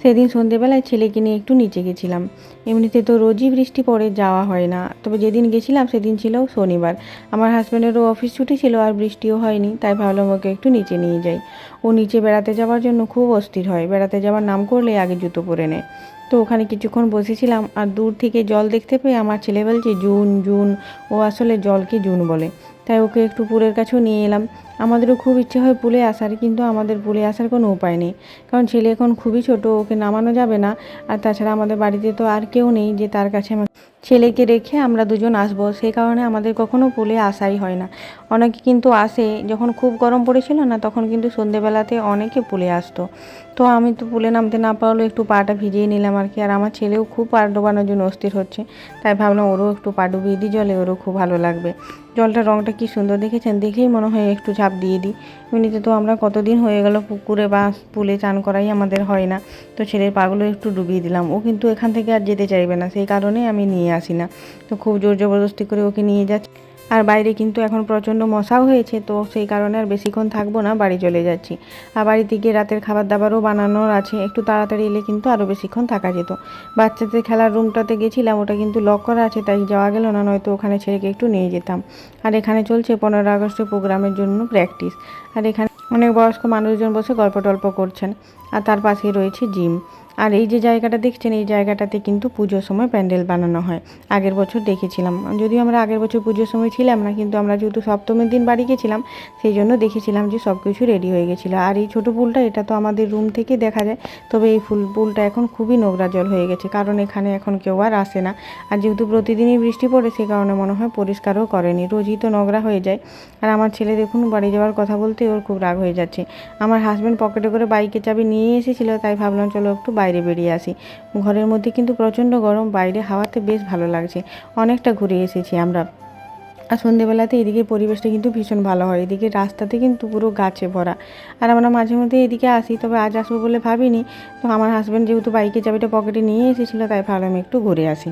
সেদিন সন্ধেবেলায় ছেলেকে নিয়ে একটু নিচে গেছিলাম। এমনিতে তো রোজই বৃষ্টি পড়ে, যাওয়া হয় না, তবে যেদিন গেছিলাম সেদিন ছিল শনিবার। আমার হাজব্যান্ডেরও অফিস ছুটি ছিল আর বৃষ্টিও হয়নি, তাই ভাবলাম ওকে একটু নিচে নিয়ে যাই। ও নিচে বেড়াতে যাওয়ার জন্য খুব অস্থির হয়, বেড়াতে যাওয়ার নাম করলে আগে জুতো পরে নেয়। তো ওখানে কিছুক্ষণ বসেছিলাম আর দূর থেকে জল দেখতে পেয়ে আমার ছেলে বলছে জুন জুন। ও আসলে জলকে জুন বলে। তাই ওকে একটু পুলের কাছেও নিয়ে এলাম। আমাদেরও খুব ইচ্ছে হয় পুলে আসার, কিন্তু আমাদের পুলে আসার কোনো উপায় নেই, কারণ ছেলে এখন খুবই ছোট, ওকে নামানো যাবে না। আর তাছাড়া আমাদের বাড়িতে তো আর কেউ নেই যে তার কাছে ছেলেকে রেখে আমরা দুজন আসবো, সেই কারণে আমাদের কখনো পুলে আসাই হয় না। অনেকে কিন্তু আসে, যখন খুব গরম পড়েছিল না তখন কিন্তু সন্ধেবেলাতে অনেকে পুলে আসতো। তো আমি তো পুলে নামতে না পারলেও একটু পাটা ভিজিয়ে নিলাম আর কি। আর আমার ছেলেও খুব পা ডোবানোর জন্য অস্থির হচ্ছে, তাই ভাবলাম ওরও একটু পা ডুবিয়ে দিই জলে, ওরও খুব ভালো লাগবে। জলটার রঙটা কি সুন্দর দেখেছেন, দেখেই মনে হয় একটু ঝাঁপ দিয়ে দিই। এমনিতে তো আমরা কতদিন হয়ে গেল পুকুরে বা পুলে চান করাই আমাদের হয় না। তো ছেলের পাগুলো একটু ডুবিয়ে দিলাম, ও কিন্তু এখান থেকে আর যেতে চাইবে না, সেই কারণে আমি নিয়ে আসি না। তো খুব জোর জবরদস্তি করে ওকে নিয়ে যাচ্ছি। আর বাইরে কিন্তু এখন প্রচণ্ড মশাও হয়েছে, তো সেই কারণে আর বেশিক্ষণ থাকবো না, বাড়ি চলে যাচ্ছি। আর বাড়িতে গিয়ে রাতের খাবার দাবারও বানানোর আছে, একটু তাড়াতাড়ি এলে কিন্তু আরও বেশিক্ষণ থাকা যেত। বাচ্চাদের খেলার রুমটাতে গেছিলাম, ওটা কিন্তু লক করা আছে, তাই যাওয়া গেল না, নয়তো ওখানে ছেলেকে একটু নিয়ে যেতাম। আর এখানে চলছে 15 আগস্টের প্রোগ্রামের জন্য প্র্যাকটিস। আর এখানে অনেক বয়স্ক মানুষজন বসে গল্প টল্প করছেন। আর তার পাশেই রয়েছে জিম। আর এই যে জায়গাটা দেখছেন, এই জায়গাটাতে কিন্তু পুজোর সময় প্যান্ডেল বানানো হয়। আগের বছর দেখেছিলাম, যদিও আমরা আগের বছর পুজোর সময় ছিলাম না, কিন্তু আমরা যেহেতু সপ্তমীর দিন বাড়ি গেছিলাম, সেই জন্য দেখেছিলাম যে সব কিছু রেডি হয়ে গেছিলো। আর এই ছোটো পুলটা, এটা তো আমাদের রুম থেকে দেখা যায়, তবে এই পুলটা এখন খুবই নোংরা জল হয়ে গেছে, কারণ এখানে এখন কেউ আর আসে না। আর যেহেতু প্রতিদিনই বৃষ্টি পড়ে, সে কারণে মনে হয় পরিষ্কারও করেনি, রোজই তো নোংরা হয়ে যায়। আর আমার ছেলে দেখুন বাড়ি যাওয়ার কথা বলতে ওর খুব রাগ হয়ে যাচ্ছে। আমার হাজব্যান্ড পকেটে করে বাইকের চাবি নিয়ে এসেছিলো, তাই ভাবলাম চলো একটু বাইরে বেরিয়ে আসি। ঘরের মধ্যে কিন্তু প্রচণ্ড গরম, বাইরে হাওয়াতে বেশ ভালো লাগছে। অনেকটা ঘুরে এসেছি আমরা। আর সন্ধেবেলাতে এদিকে পরিবেশটা কিন্তু ভীষণ ভালো হয়, এদিকে রাস্তাতে কিন্তু পুরো গাছে ভরা। আর আমরা মাঝে মধ্যে এদিকে আসি, তবে আজ আসবো বলে ভাবিনি। তো আমার হাজব্যান্ড যেহেতু বাইকের চাবিটা পকেটে নিয়ে এসেছিলো, তাই ভাবলাম একটু ঘুরে আসি।